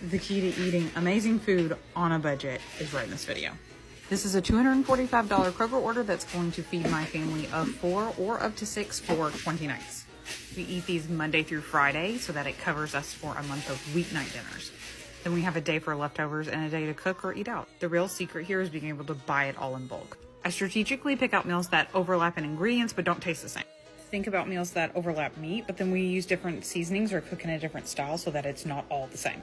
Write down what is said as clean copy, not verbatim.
The key to eating amazing food on a budget is right in this video. This is a $245 Kroger order that's going to feed my family of 4 or up to 6 for 20 nights. We eat these Monday through Friday so that it covers us for a month of weeknight dinners. Then we have a day for leftovers and a day to cook or eat out. The real secret here is being able to buy it all in bulk. I strategically pick out meals that overlap in ingredients but don't taste the same. Think about meals that overlap meat, but then we use different seasonings or cook in a different style so that it's not all the same.